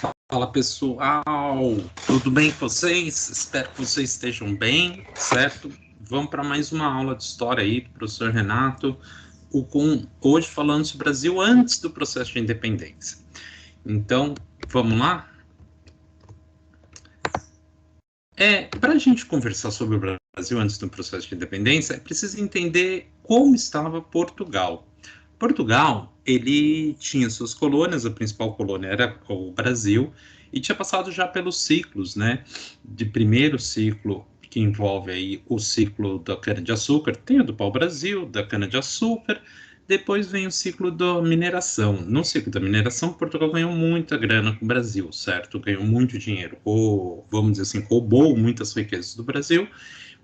Fala pessoal, tudo bem com vocês? Espero que vocês estejam bem, certo? Vamos para mais uma aula de história aí do professor Renato, hoje falando sobre o Brasil antes do processo de independência. Então, vamos lá? Para a gente conversar sobre o Brasil antes do processo de independência, é preciso entender como estava Portugal. Portugal, ele tinha suas colônias, a principal colônia era o Brasil, e tinha passado já pelos ciclos, né? De primeiro ciclo, que envolve aí o ciclo da cana-de-açúcar, tem o do pau-brasil, da cana-de-açúcar, depois vem o ciclo da mineração. No ciclo da mineração, Portugal ganhou muita grana com o Brasil, certo? Ganhou muito dinheiro, ou, vamos dizer assim, roubou muitas riquezas do Brasil.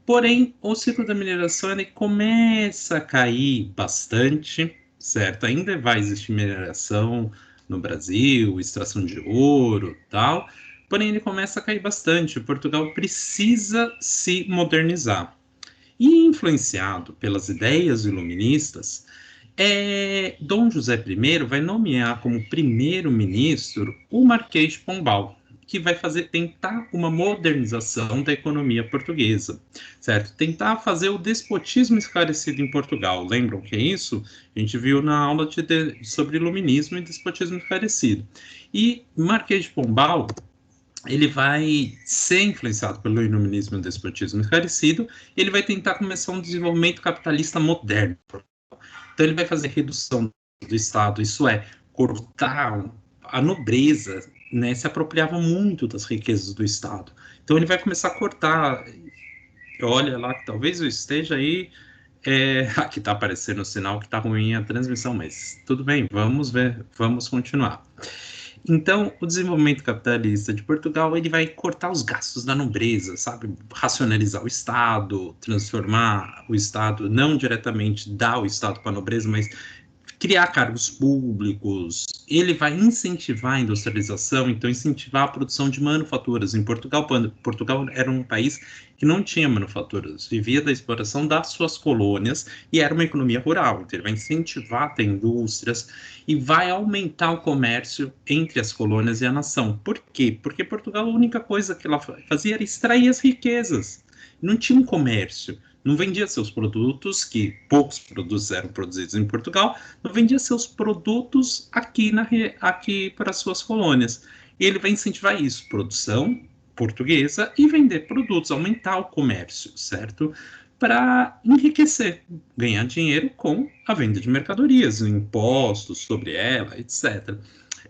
Porém, o ciclo da mineração ele começa a cair bastante, certo? Ainda vai existir mineração no Brasil, extração de ouro, tal. Porém, ele começa a cair bastante. Portugal precisa se modernizar. E influenciado pelas ideias iluministas, Dom José I vai nomear como primeiro-ministro o Marquês de Pombal, que vai tentar uma modernização da economia portuguesa, certo? Tentar fazer o despotismo esclarecido em Portugal. Lembram que é isso? A gente viu na aula sobre iluminismo e despotismo esclarecido. E Marquês de Pombal, ele vai ser influenciado pelo iluminismo e o despotismo esclarecido, ele vai tentar começar um desenvolvimento capitalista moderno. Então ele vai fazer redução do Estado, isso é, cortar a nobreza, né, se apropriava muito das riquezas do Estado. Então ele vai começar a cortar, olha lá, que talvez eu esteja aí, aqui está aparecendo o sinal que está ruim a transmissão, mas tudo bem, vamos ver, vamos continuar. Então, o desenvolvimento capitalista de Portugal, ele vai cortar os gastos da nobreza, sabe? Racionalizar o Estado, transformar o Estado, não diretamente dar o Estado para a nobreza, mas criar cargos públicos. Ele vai incentivar a industrialização, então incentivar a produção de manufaturas. Em Portugal, Portugal era um país que não tinha manufaturas, vivia da exploração das suas colônias e era uma economia rural. Então ele vai incentivar a ter indústrias e vai aumentar o comércio entre as colônias e a nação. Por quê? Porque Portugal, a única coisa que ela fazia era extrair as riquezas. Não tinha um comércio. Não vendia seus produtos, que poucos produtos eram produzidos em Portugal, não vendia seus produtos aqui para as suas colônias. E ele vai incentivar isso, produção portuguesa e vender produtos, aumentar o comércio, certo? Para enriquecer, ganhar dinheiro com a venda de mercadorias, impostos sobre ela, etc.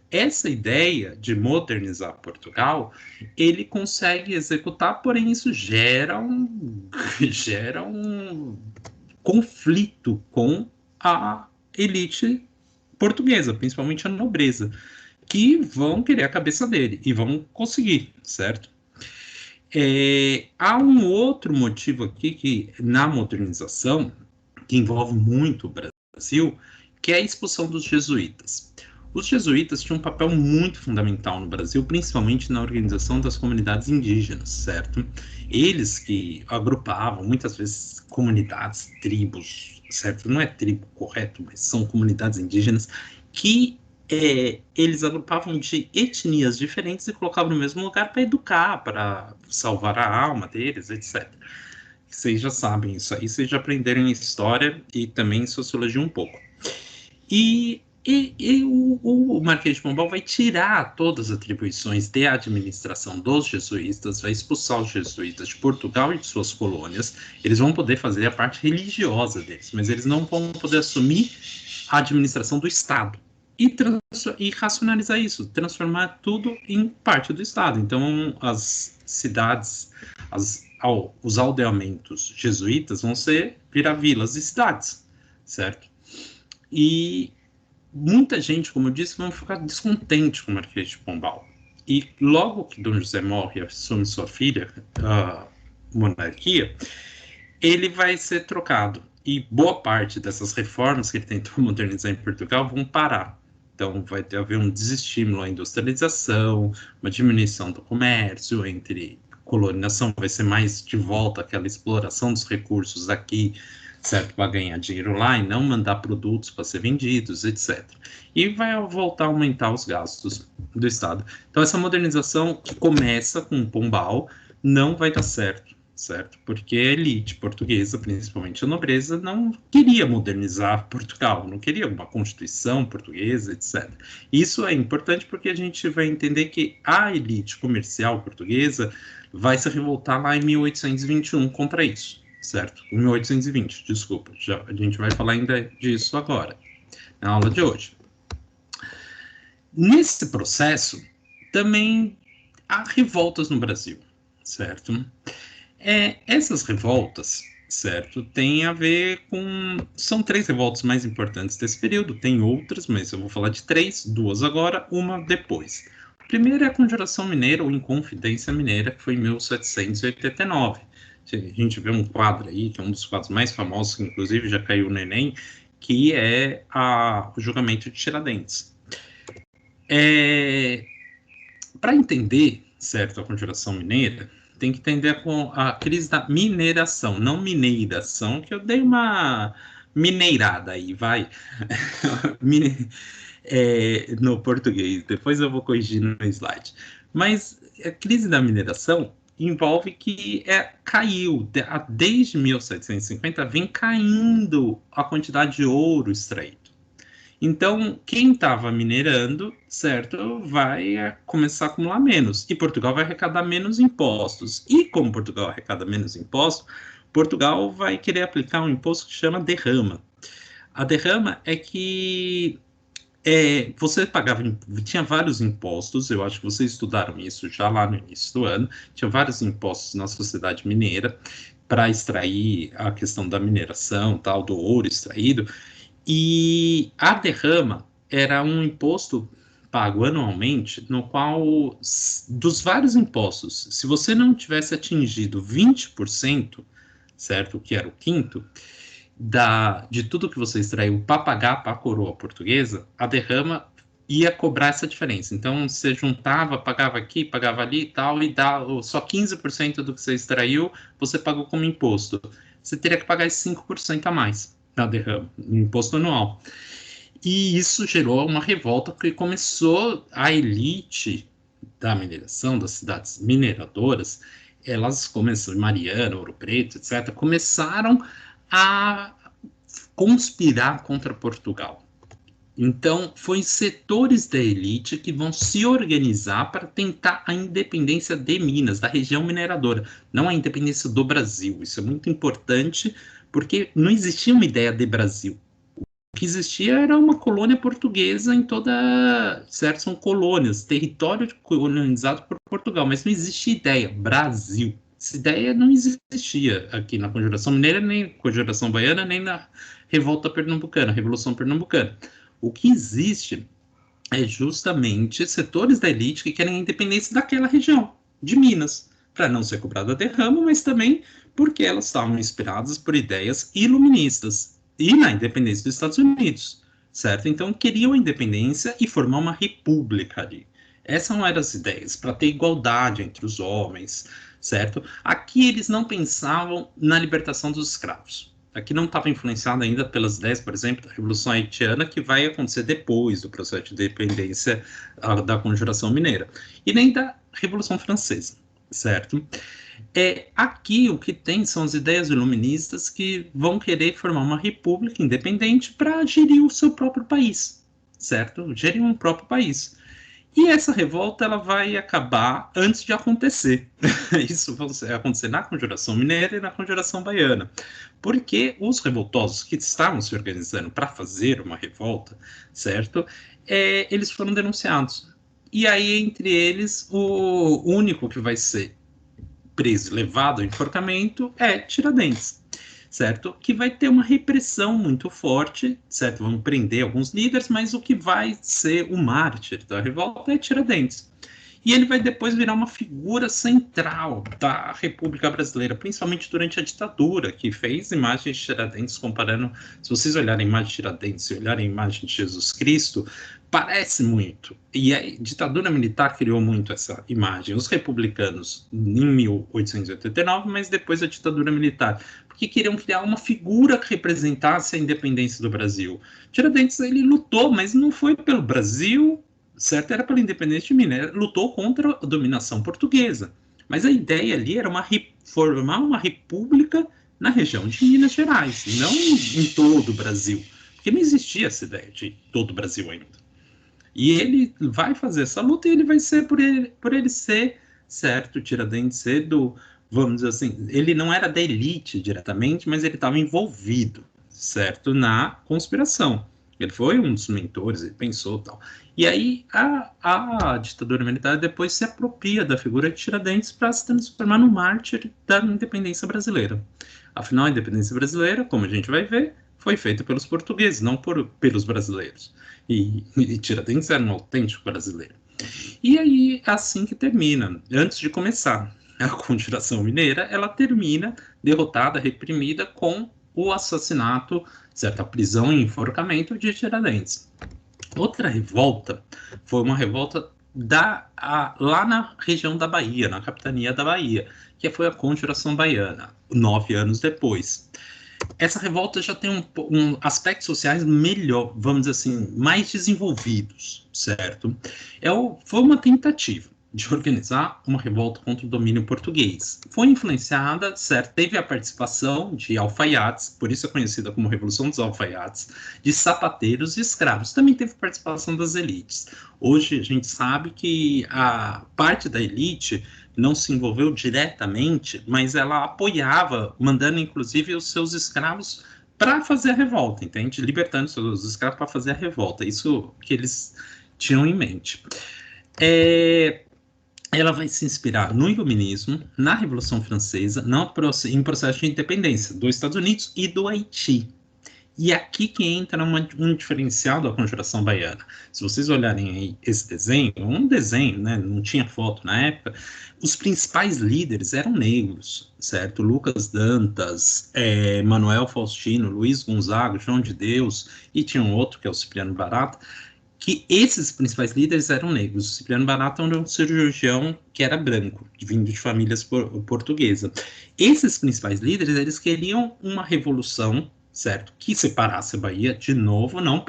Essa ideia de modernizar Portugal, ele consegue executar, porém isso gera gera um conflito com a elite portuguesa, principalmente a nobreza, que vão querer a cabeça dele e vão conseguir, certo? Há um outro motivo aqui que na modernização, que envolve muito o Brasil, que é a expulsão dos jesuítas. Os jesuítas tinham um papel muito fundamental no Brasil, principalmente na organização das comunidades indígenas, certo? Eles que agrupavam, muitas vezes, comunidades, tribos, certo? Não é tribo correto, mas são comunidades indígenas que eles agrupavam de etnias diferentes e colocavam no mesmo lugar para educar, para salvar a alma deles, etc. Vocês já sabem isso aí, vocês já aprenderam em história e também em sociologia um pouco. E o Marquês de Pombal vai tirar todas as atribuições de administração dos jesuítas, vai expulsar os jesuítas de Portugal e de suas colônias. Eles vão poder fazer a parte religiosa deles, mas eles não vão poder assumir a administração do Estado e racionalizar isso, transformar tudo em parte do Estado. Então, as cidades, os aldeamentos jesuítas vão virar vilas e cidades, certo? E muita gente, como eu disse, vão ficar descontente com o Marquês de Pombal. E logo que Dom José morre e assume sua filha, a monarquia, ele vai ser trocado. E boa parte dessas reformas que ele tentou modernizar em Portugal vão parar. Então, vai haver um desestímulo à industrialização, uma diminuição do comércio entre colônia e nação, vai ser mais de volta aquela exploração dos recursos aqui, certo? Para ganhar dinheiro lá e não mandar produtos para ser vendidos, etc. E vai voltar a aumentar os gastos do Estado. Então, essa modernização que começa com Pombal não vai dar certo, certo? Porque a elite portuguesa, principalmente a nobreza, não queria modernizar Portugal, não queria uma constituição portuguesa, etc. Isso é importante porque a gente vai entender que a elite comercial portuguesa vai se revoltar lá em 1821 contra isso, certo? Em 1820, desculpa, a gente vai falar ainda disso agora, na aula de hoje. Nesse processo, também há revoltas no Brasil, certo? Essas revoltas, certo, tem a ver com... São 3 revoltas mais importantes desse período, tem outras, mas eu vou falar de 3, 2 agora, uma depois. A primeira é a Conjuração Mineira, ou Inconfidência Mineira, que foi em 1789. A gente vê um quadro aí, que é um dos quadros mais famosos, que inclusive já caiu no Enem, que é o julgamento de Tiradentes. Para entender, certo, a Conjuração Mineira, tem que entender com a crise da mineração, não mineiração, que eu dei uma mineirada aí, vai, no português, depois eu vou corrigir no slide. Mas a crise da mineração envolve que caiu, desde 1750, vem caindo a quantidade de ouro extraído. Então, quem estava minerando, certo, vai começar a acumular menos. E Portugal vai arrecadar menos impostos. E como Portugal arrecada menos impostos, Portugal vai querer aplicar um imposto que chama derrama. A derrama é que você pagava, tinha vários impostos, eu acho que vocês estudaram isso já lá no início do ano, tinha vários impostos na sociedade mineira para extrair a questão da mineração, tal, do ouro extraído. E a derrama era um imposto pago anualmente, no qual, dos vários impostos, se você não tivesse atingido 20%, certo, que era o quinto, de tudo que você extraiu para pagar para a coroa portuguesa, a derrama ia cobrar essa diferença. Então, você juntava, pagava aqui, pagava ali e tal, e só 15% do que você extraiu, você pagou como imposto. Você teria que pagar esse 5% a mais na derrama, no imposto anual. E isso gerou uma revolta, porque começou a elite da mineração, das cidades mineradoras, elas começaram, Mariana, Ouro Preto, etc., começaram a conspirar contra Portugal. Então, foi setores da elite que vão se organizar para tentar a independência de Minas, da região mineradora, não a independência do Brasil. Isso é muito importante, porque não existia uma ideia de Brasil. O que existia era uma colônia portuguesa em toda... Certo? São colônias, território colonizado por Portugal, mas não existia ideia, Brasil. Essa ideia não existia aqui na Conjuração Mineira, nem na Conjuração Baiana, nem na Revolta Pernambucana, Revolução Pernambucana. O que existe é justamente setores da elite que querem a independência daquela região, de Minas, para não ser cobrada a derrama, mas também porque elas estavam inspiradas por ideias iluministas e na independência dos Estados Unidos, certo? Então queriam a independência e formar uma república ali. Essas eram as ideias, para ter igualdade entre os homens, certo? Aqui eles não pensavam na libertação dos escravos. Aqui não estava influenciado ainda pelas ideias, por exemplo, da Revolução Haitiana, que vai acontecer depois do processo de independência da Conjuração Mineira, e nem da Revolução Francesa, certo? Aqui o que tem são as ideias iluministas que vão querer formar uma república independente para gerir o seu próprio país, certo? Gerir um próprio país. E essa revolta ela vai acabar antes de acontecer. Isso vai acontecer na Conjuração Mineira e na Conjuração Baiana. Porque os revoltosos que estavam se organizando para fazer uma revolta, certo? Eles foram denunciados. E aí, entre eles, o único que vai ser preso, levado ao enforcamento, é Tiradentes, certo? Que vai ter uma repressão muito forte, certo? Vão prender alguns líderes, mas o que vai ser o mártir da revolta é Tiradentes. E ele vai depois virar uma figura central da República Brasileira, principalmente durante a ditadura, que fez imagens de Tiradentes comparando... Se vocês olharem a imagem de Tiradentes e olharem a imagem de Jesus Cristo, parece muito. E a ditadura militar criou muito essa imagem. Os republicanos em 1889, mas depois a ditadura militar, porque queriam criar uma figura que representasse a independência do Brasil. Tiradentes, ele lutou, mas não foi pelo Brasil, certo? Era pela independência de Minas, lutou contra a dominação portuguesa. Mas a ideia ali era formar uma república na região de Minas Gerais, não em todo o Brasil, porque não existia essa ideia de todo o Brasil ainda. E ele vai fazer essa luta e ele vai ser, por ele ser, certo, Tiradentes ser do, vamos dizer assim, ele não era da elite diretamente, mas ele estava envolvido, certo, na conspiração. Ele foi um dos mentores, ele pensou tal. E aí a ditadura militar depois se apropria da figura de Tiradentes para se transformar no mártir da independência brasileira. Afinal, a independência brasileira, como a gente vai ver, foi feita pelos portugueses, não pelos brasileiros. E Tiradentes era um autêntico brasileiro. E aí, assim que termina, antes de começar a Conjuração Mineira, ela termina derrotada, reprimida, com o assassinato, certa prisão e enforcamento de Tiradentes. Outra revolta foi uma revolta lá na região da Bahia, na capitania da Bahia, que foi a Conjuração Baiana, 9 anos depois. Essa revolta já tem aspectos sociais melhor, vamos dizer assim, mais desenvolvidos, certo? Foi uma tentativa de organizar uma revolta contra o domínio português. Foi influenciada, certo? Teve a participação de alfaiates, por isso é conhecida como Revolução dos Alfaiates, de sapateiros e escravos. Também teve participação das elites. Hoje a gente sabe que a parte da elite não se envolveu diretamente, mas ela apoiava, mandando inclusive os seus escravos para fazer a revolta, entende? Libertando os seus escravos para fazer a revolta. Isso que eles tinham em mente. Ela vai se inspirar no Iluminismo, na Revolução Francesa, em processo de independência dos Estados Unidos e do Haiti. E aqui que entra um diferencial da Conjuração Baiana. Se vocês olharem aí esse desenho, um desenho, né, não tinha foto na época, os principais líderes eram negros, certo? Lucas Dantas, Manuel Faustino, Luiz Gonzaga, João de Deus, e tinha um outro que é o Cipriano Barata, que esses principais líderes eram negros. O Cipriano Barata era um cirurgião que era branco, vindo de famílias portuguesas. Esses principais líderes, eles queriam uma revolução, certo? Que separasse a Bahia, de novo, não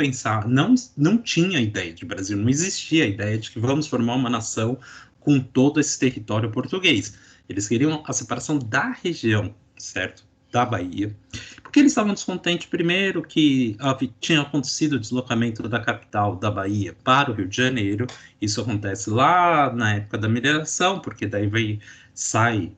tinha ideia de Brasil, não existia a ideia de que vamos formar uma nação com todo esse território português. Eles queriam a separação da região, certo? Da Bahia, porque eles estavam descontentes, primeiro, que tinha acontecido o deslocamento da capital da Bahia para o Rio de Janeiro. Isso acontece lá na época da mineração, porque daí sai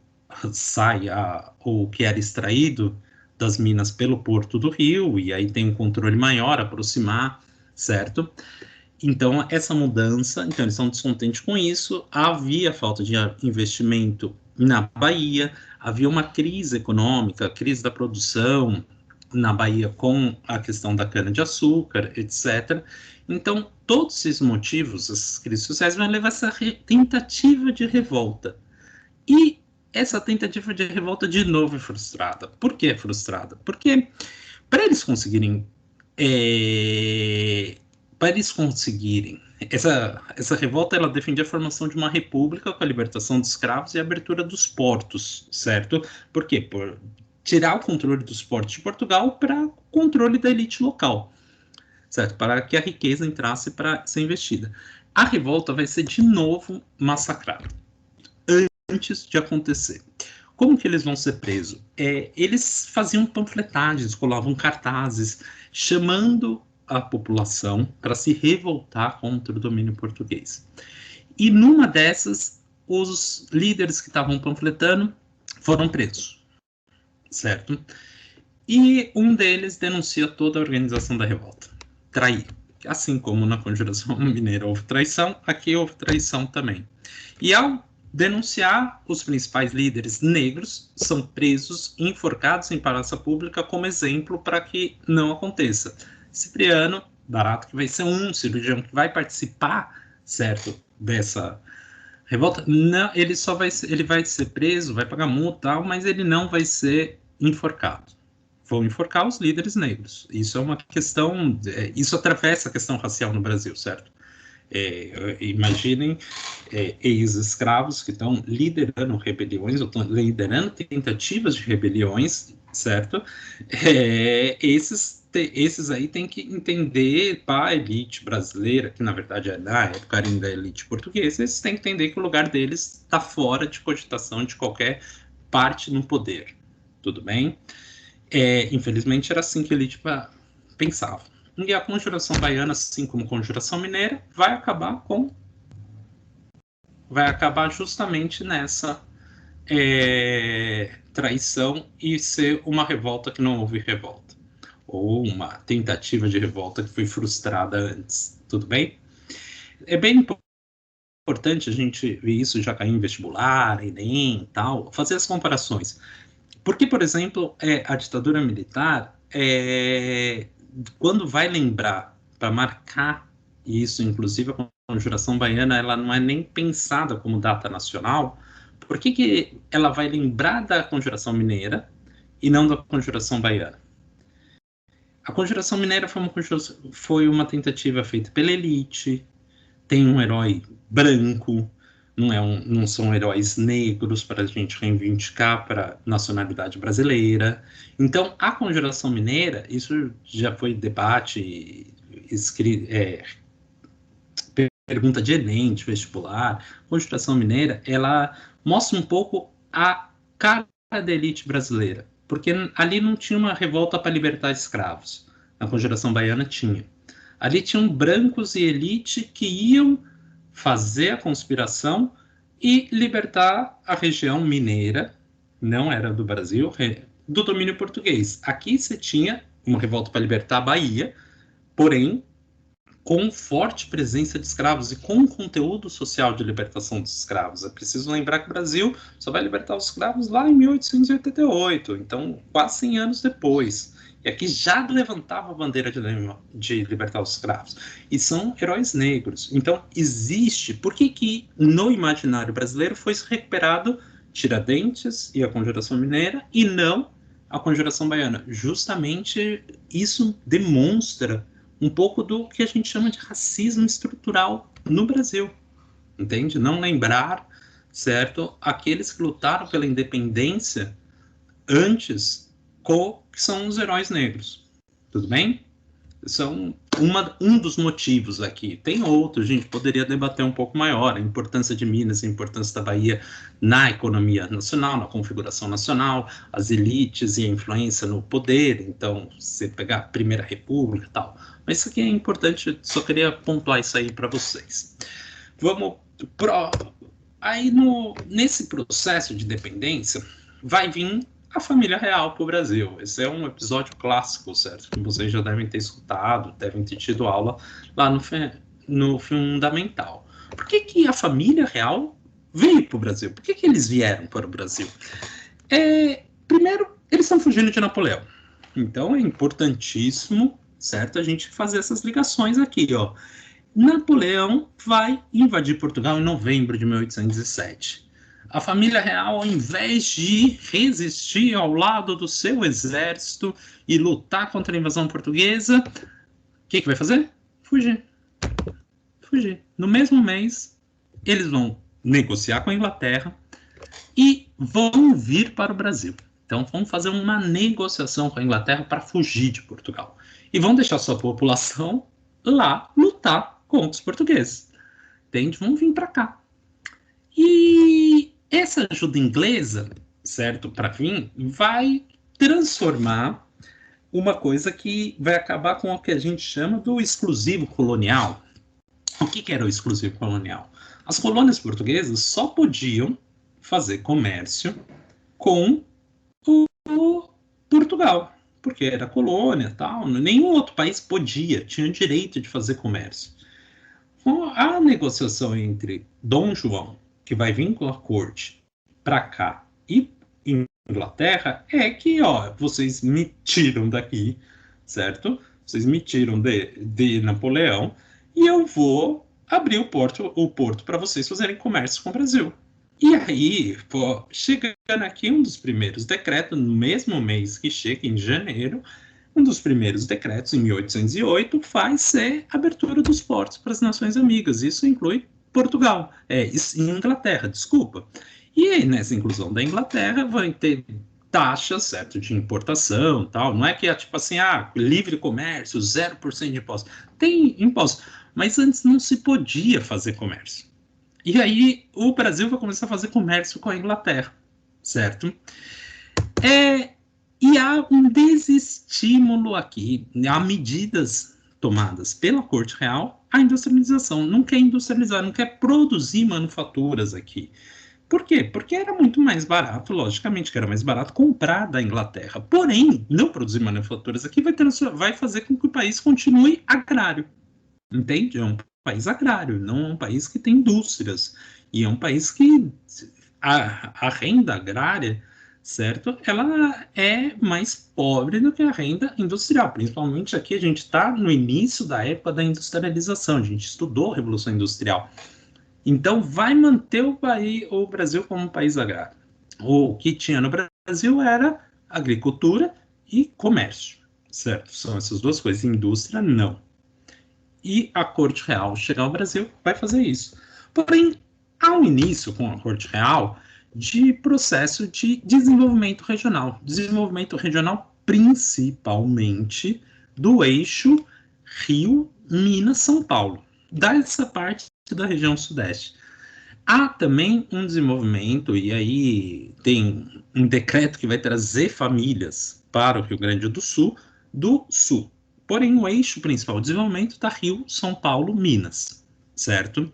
o que era extraído das minas pelo Porto do Rio, e aí tem um controle maior, aproximar, certo? Então, essa mudança, então eles estão descontentes com isso, havia falta de investimento na Bahia, havia uma crise econômica, crise da produção na Bahia com a questão da cana-de-açúcar, etc. Então, todos esses motivos, essas crises sociais, vão levar a essa tentativa de revolta. E essa tentativa de revolta, de novo, é frustrada. Por que é frustrada? Porque, para eles conseguirem... Essa revolta, ela defendia a formação de uma república com a libertação dos escravos e a abertura dos portos, certo? Por quê? Por tirar o controle dos portos de Portugal para o controle da elite local, certo? Para que a riqueza entrasse para ser investida. A revolta vai ser de novo massacrada antes de acontecer. Como que eles vão ser presos? Eles faziam panfletagens, colavam cartazes, chamando a população para se revoltar contra o domínio português. E numa dessas, os líderes que estavam panfletando foram presos, certo? E um deles denuncia toda a organização da revolta. Trair. Assim como na Conjuração Mineira houve traição, aqui houve traição também. E ao denunciar, os principais líderes negros são presos e enforcados em praça pública como exemplo para que não aconteça. Cipriano Barata, que vai ser um cirurgião que vai participar, certo, dessa revolta, não, ele vai ser preso, vai pagar multa e tal, mas ele não vai ser enforcado. Vão enforcar os líderes negros. Isso é uma questão, isso atravessa a questão racial no Brasil, certo? Imaginem ex-escravos que estão liderando rebeliões, ou estão liderando tentativas de rebeliões, certo? Esses esses aí tem que entender para a elite brasileira, que na verdade é na época ainda a elite portuguesa, eles têm que entender que o lugar deles está fora de cogitação de qualquer parte no poder. Tudo bem? Infelizmente era assim que a elite pensava. E a Conjuração Baiana, assim como a Conjuração Mineira, vai acabar justamente nessa traição e ser uma revolta que não houve revolta, ou uma tentativa de revolta que foi frustrada antes, tudo bem? É bem importante a gente ver isso, já cair em vestibular, Enem e tal, fazer as comparações. Porque, por exemplo, a ditadura militar, quando vai lembrar, para marcar isso, inclusive a Conjuração Baiana, ela não é nem pensada como data nacional. Por que ela vai lembrar da Conjuração Mineira e não da Conjuração Baiana? A Conjuração Mineira foi uma tentativa feita pela elite, tem um herói branco, não são heróis negros para a gente reivindicar para a nacionalidade brasileira. Então, a Conjuração Mineira, isso já foi debate, pergunta de Enem, de vestibular. A Conjuração Mineira, ela mostra um pouco a cara da elite brasileira, porque ali não tinha uma revolta para libertar escravos. Na Conjuração Baiana tinha. Ali tinham brancos e elite que iam fazer a conspiração e libertar a região mineira, não era do Brasil, do domínio português. Aqui você tinha uma revolta para libertar a Bahia, porém com forte presença de escravos e com conteúdo social de libertação dos escravos. É preciso lembrar que o Brasil só vai libertar os escravos lá em 1888, então quase 100 anos depois. E aqui já levantava a bandeira de libertar os escravos. E são heróis negros. Então, existe... Por que no imaginário brasileiro foi recuperado Tiradentes e a Conjuração Mineira e não a Conjuração Baiana? Justamente isso demonstra um pouco do que a gente chama de racismo estrutural no Brasil. Entende? Não lembrar, certo, aqueles que lutaram pela independência antes, que são os heróis negros. Tudo bem? São um dos motivos aqui. Tem outros, a gente poderia debater um pouco maior, a importância de Minas, a importância da Bahia na economia nacional, na configuração nacional, as elites e a influência no poder, então, você pegar a Primeira República e tal. Mas isso aqui é importante, só queria pontuar isso aí para vocês. Vamos aí nesse processo de dependência, vai vir a família real para o Brasil. Esse é um episódio clássico, certo? Que vocês já devem ter escutado, devem ter tido aula lá no fundamental. Por que a família real veio para o Brasil? Por que eles vieram para o Brasil? Primeiro, eles estão fugindo de Napoleão. Então, é importantíssimo, certo, a gente fazer essas ligações aqui, ó. Napoleão vai invadir Portugal em novembro de 1807. A família real, ao invés de resistir ao lado do seu exército e lutar contra a invasão portuguesa, o que vai fazer? Fugir. No mesmo mês, eles vão negociar com a Inglaterra e vão vir para o Brasil. Então, vão fazer uma negociação com a Inglaterra para fugir de Portugal. E vão deixar sua população lá lutar contra os portugueses. Entende? Vão vir para cá. E essa ajuda inglesa, certo, para vir, vai transformar uma coisa que vai acabar com o que a gente chama do exclusivo colonial. O que era o exclusivo colonial? As colônias portuguesas só podiam fazer comércio com o Portugal, porque era colônia, tal. Nenhum outro país tinha direito de fazer comércio. A negociação entre Dom João, que vai vir com a corte para cá, e Inglaterra, é que, ó, vocês me tiram daqui, certo? Vocês me tiram de Napoleão e eu vou abrir o porto para vocês fazerem comércio com o Brasil. E aí, chegando aqui um dos primeiros decretos, no mesmo mês que chega, em janeiro, um dos primeiros decretos, em 1808, vai ser a abertura dos portos para as nações amigas. Isso inclui Inglaterra, desculpa. E aí, nessa inclusão da Inglaterra, vai ter taxas, certo, de importação, tal. Não é que é tipo assim, livre comércio, 0% de imposto. Tem imposto, mas antes não se podia fazer comércio. E aí o Brasil vai começar a fazer comércio com a Inglaterra, certo? E há um desestímulo aqui, há medidas tomadas pela Corte Real à industrialização. Não quer industrializar, não quer produzir manufaturas aqui. Por quê? Porque era muito mais barato, logicamente que era mais barato comprar da Inglaterra. Porém, não produzir manufaturas aqui vai fazer com que o país continue agrário. Entende? É um país agrário, não é um país que tem indústrias. E é um país que a renda agrária, certo? Ela é mais pobre do que a renda industrial. Principalmente aqui a gente está no início da época da industrialização. A gente estudou a Revolução Industrial. Então, vai manter o Brasil como um país agrário. O que tinha no Brasil era agricultura e comércio, certo? São essas duas coisas. Indústria, não. E a Corte Real chegar ao Brasil vai fazer isso. Porém, há um início com a Corte Real de processo de desenvolvimento regional principalmente do eixo Rio, Minas, São Paulo, dessa parte da região sudeste. Há também um desenvolvimento, e aí tem um decreto que vai trazer famílias para o Rio Grande do Sul, do Sul. Porém, o eixo principal de desenvolvimento está Rio, São Paulo, Minas, certo?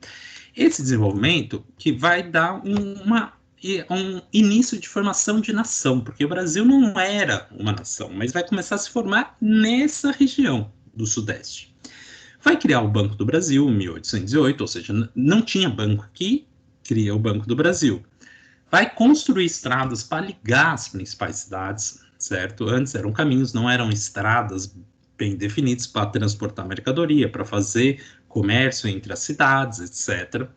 Esse desenvolvimento que vai dar um início de formação de nação, porque o Brasil não era uma nação, mas vai começar a se formar nessa região do Sudeste. Vai criar o Banco do Brasil em 1808, ou seja, não tinha banco aqui, cria o Banco do Brasil. Vai construir estradas para ligar as principais cidades, certo? Antes eram caminhos, não eram estradas bem definidas para transportar mercadoria, para fazer comércio entre as cidades, etc.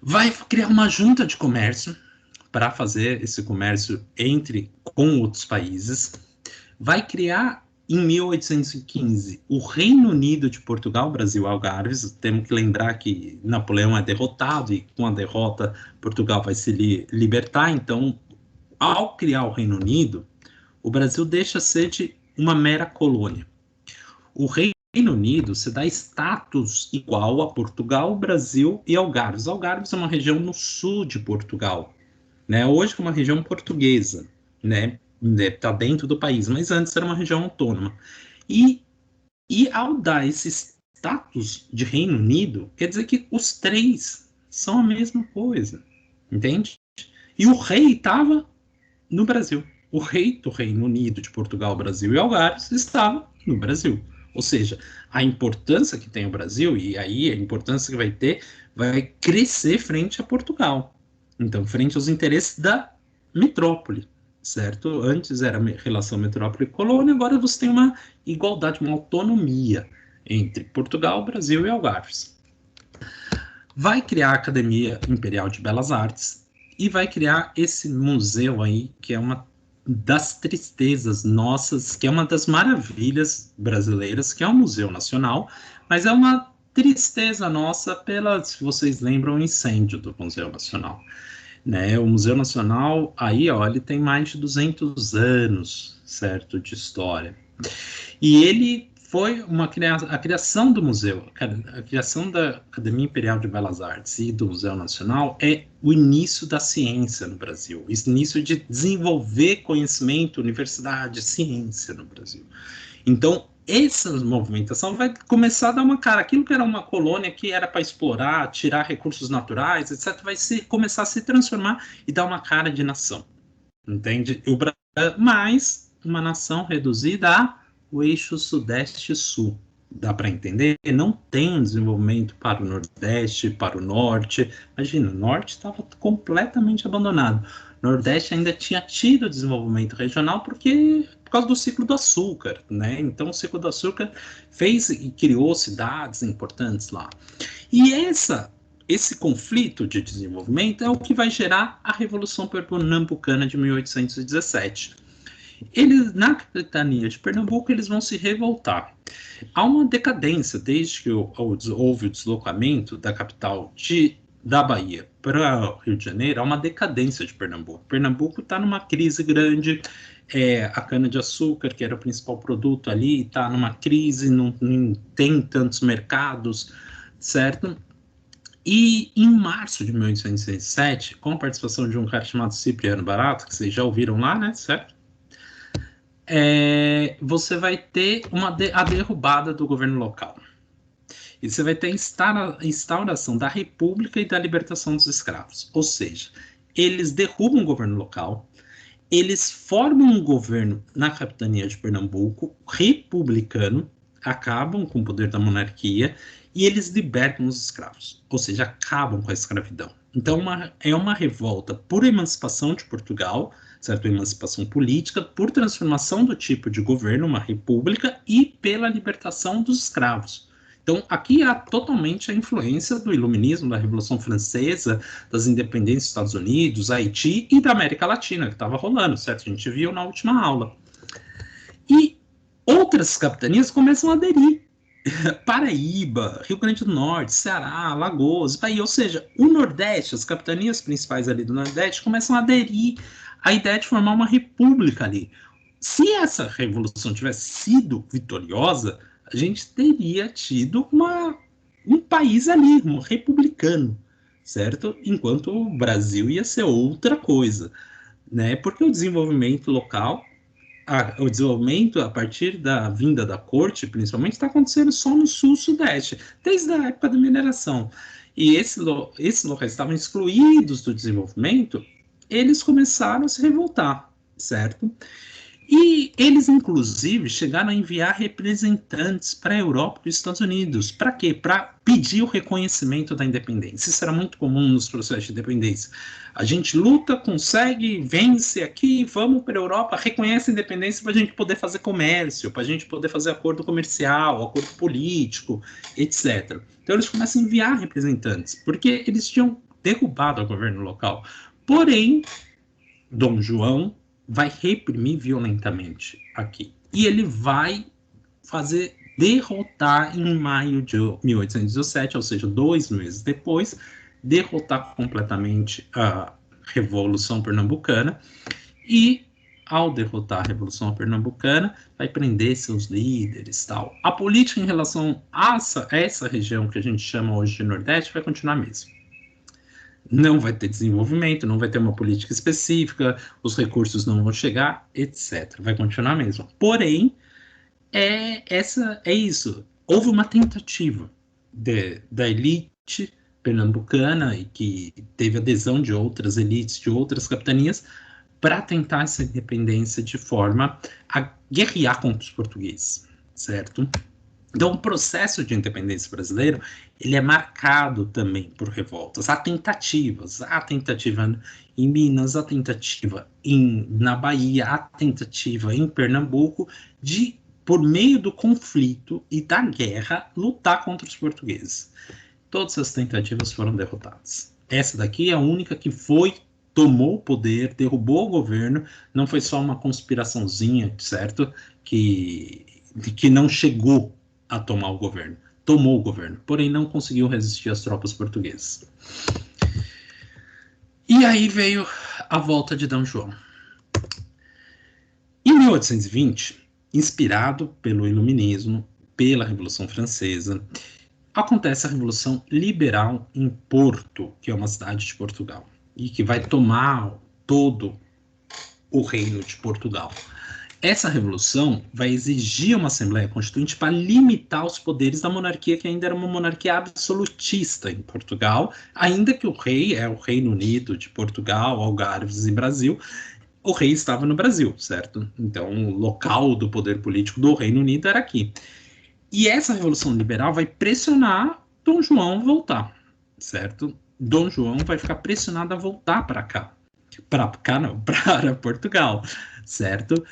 Vai criar uma junta de comércio para fazer esse comércio com outros países. Vai criar em 1815, o Reino Unido de Portugal, Brasil, Algarves. Temos que lembrar que Napoleão é derrotado e com a derrota Portugal vai se libertar. Então, ao criar o Reino Unido, o Brasil deixa de ser uma mera colônia. O Reino Unido se dá status igual a Portugal, Brasil e Algarves. Algarves é uma região no sul de Portugal, né? Hoje é uma região portuguesa, né? Está dentro do país, mas antes era uma região autônoma. E ao dar esse status de Reino Unido, quer dizer que os três são a mesma coisa, entende? E o rei estava no Brasil. O rei do Reino Unido de Portugal, Brasil e Algarves estava no Brasil. Ou seja, a importância que tem o Brasil, e aí a importância que vai ter, vai crescer frente a Portugal. Então, frente aos interesses da metrópole, certo? Antes era relação metrópole-colônia, agora você tem uma igualdade, uma autonomia entre Portugal, Brasil e Algarves. Vai criar a Academia Imperial de Belas Artes e vai criar esse museu aí, que é uma das tristezas nossas, que é uma das maravilhas brasileiras, que é o Museu Nacional, mas é uma tristeza nossa se vocês lembram, o incêndio do Museu Nacional. Né? O Museu Nacional, aí, ó, ele tem mais de 200 anos, certo, de história. E ele foi a criação do museu, a criação da Academia Imperial de Belas Artes e do Museu Nacional é o início da ciência no Brasil, o início de desenvolver conhecimento, universidade, ciência no Brasil. Então, essa movimentação vai começar a dar uma cara. Aquilo que era uma colônia que era para explorar, tirar recursos naturais, etc., vai começar a se transformar e dar uma cara de nação. Entende? Mas uma nação reduzida ao eixo Sudeste-Sul. Dá para entender? Não tem um desenvolvimento para o Nordeste, para o Norte. Imagina, o Norte estava completamente abandonado. O Nordeste ainda tinha tido desenvolvimento regional por causa do ciclo do açúcar, né? Então, o ciclo do açúcar fez e criou cidades importantes lá. E esse conflito de desenvolvimento é o que vai gerar a Revolução Pernambucana de 1817. Eles, na capitania de Pernambuco, eles vão se revoltar. Há uma decadência desde que houve o deslocamento da capital da Bahia para o Rio de Janeiro, há uma decadência de Pernambuco. Pernambuco está numa crise grande, a cana-de-açúcar, que era o principal produto ali, está numa crise, não tem tantos mercados, certo? E em março de 1807, com a participação de um cara chamado Cipriano Barato, que vocês já ouviram lá, né, certo? Você vai ter a derrubada do governo local. E você vai ter a instauração da República e da libertação dos escravos. Ou seja, eles derrubam o governo local, eles formam um governo na capitania de Pernambuco, republicano, acabam com o poder da monarquia e eles libertam os escravos, ou seja, acabam com a escravidão. Então, é uma revolta por emancipação de Portugal, certo? Emancipação política, por transformação do tipo de governo, uma república, e pela libertação dos escravos. Então, aqui há totalmente a influência do iluminismo, da Revolução Francesa, das independências dos Estados Unidos, Haiti e da América Latina, que estava rolando, certo? A gente viu na última aula. E outras capitanias começam a aderir. Paraíba, Rio Grande do Norte, Ceará, Alagoas, Bahia, ou seja, o Nordeste, as capitanias principais ali do Nordeste começam a aderir à ideia de formar uma república ali. Se essa revolução tivesse sido vitoriosa, a gente teria tido um país ali, um republicano, certo? Enquanto o Brasil ia ser outra coisa, né? Porque o desenvolvimento local, o desenvolvimento a partir da vinda da corte, principalmente, está acontecendo só no sul-sudeste, desde a época da mineração. E esses locais estavam excluídos do desenvolvimento, eles começaram a se revoltar, certo? E eles, inclusive, chegaram a enviar representantes para a Europa e os Estados Unidos. Para quê? Para pedir o reconhecimento da independência. Isso era muito comum nos processos de independência. A gente luta, consegue, vence aqui, vamos para a Europa, reconhece a independência para a gente poder fazer comércio, para a gente poder fazer acordo comercial, acordo político, etc. Então eles começam a enviar representantes, porque eles tinham derrubado o governo local. Porém, Dom João vai reprimir violentamente aqui. E ele vai fazer derrotar em maio de 1817, ou seja, 2 meses depois, derrotar completamente a Revolução Pernambucana. E, ao derrotar a Revolução Pernambucana, vai prender seus líderes, tal. A política em relação a essa região que a gente chama hoje de Nordeste vai continuar mesmo. Não vai ter desenvolvimento, não vai ter uma política específica, os recursos não vão chegar, etc. Vai continuar mesmo. Porém, é isso. Houve uma tentativa da elite pernambucana e que teve adesão de outras elites, de outras capitanias, para tentar essa independência de forma a guerrear contra os portugueses, certo? Então, o processo de independência brasileiro, ele é marcado também por revoltas. Há tentativa em Minas, há tentativa na Bahia, há tentativa em Pernambuco de, por meio do conflito e da guerra, lutar contra os portugueses. Todas as tentativas foram derrotadas. Essa daqui é a única que tomou o poder, derrubou o governo, não foi só uma conspiraçãozinha, certo? Que não chegou a tomar o governo. Tomou o governo, porém não conseguiu resistir às tropas portuguesas. E aí veio a volta de Dom João. Em 1820, inspirado pelo Iluminismo, pela Revolução Francesa, acontece a Revolução Liberal em Porto, que é uma cidade de Portugal, e que vai tomar todo o reino de Portugal. Essa revolução vai exigir uma Assembleia Constituinte para limitar os poderes da monarquia, que ainda era uma monarquia absolutista em Portugal, ainda que o rei é o Reino Unido de Portugal, Algarves e Brasil, o rei estava no Brasil, certo? Então, o local do poder político do Reino Unido era aqui. E essa Revolução Liberal vai pressionar Dom João a voltar, certo? Dom João vai ficar pressionado a voltar para cá. Para Portugal, certo?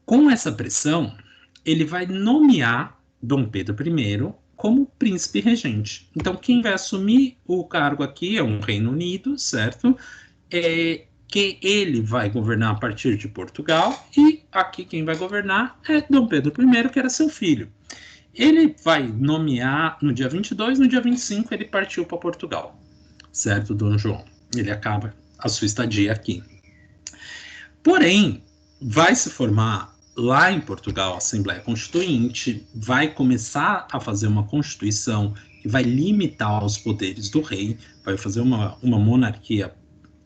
Com essa pressão, ele vai nomear Dom Pedro I como príncipe regente. Então, quem vai assumir o cargo aqui é um Reino Unido, certo? Que ele vai governar a partir de Portugal, e aqui quem vai governar é Dom Pedro I, que era seu filho. Ele vai nomear no dia 22, no dia 25 ele partiu para Portugal, certo, Dom João? Ele acaba a sua estadia aqui. Porém, vai se formar lá em Portugal a Assembleia Constituinte, vai começar a fazer uma Constituição que vai limitar os poderes do rei, vai fazer uma monarquia,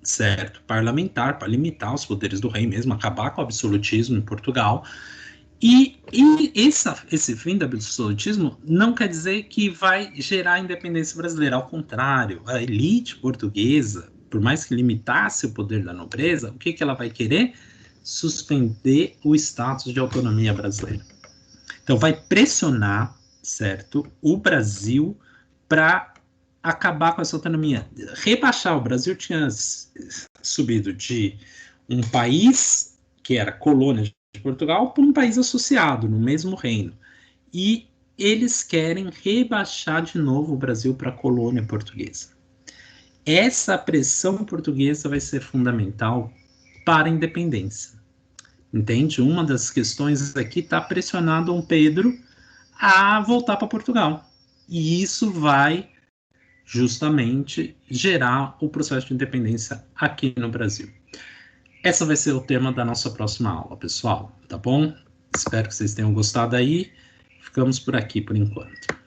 certo, parlamentar, para limitar os poderes do rei mesmo, acabar com o absolutismo em Portugal. E esse fim do absolutismo não quer dizer que vai gerar a independência brasileira. Ao contrário, a elite portuguesa, por mais que limitasse o poder da nobreza, o que ela vai querer? Suspender o status de autonomia brasileira. Então, vai pressionar, certo, o Brasil para acabar com essa autonomia. Rebaixar. O Brasil tinha subido de um país que era colônia de Portugal para um país associado, no mesmo reino. E eles querem rebaixar de novo o Brasil para a colônia portuguesa. Essa pressão portuguesa vai ser fundamental para a independência. Entende? Uma das questões aqui está pressionando Dom Pedro a voltar para Portugal. E isso vai justamente gerar o processo de independência aqui no Brasil. Essa vai ser o tema da nossa próxima aula, pessoal, tá bom? Espero que vocês tenham gostado aí. Ficamos por aqui por enquanto.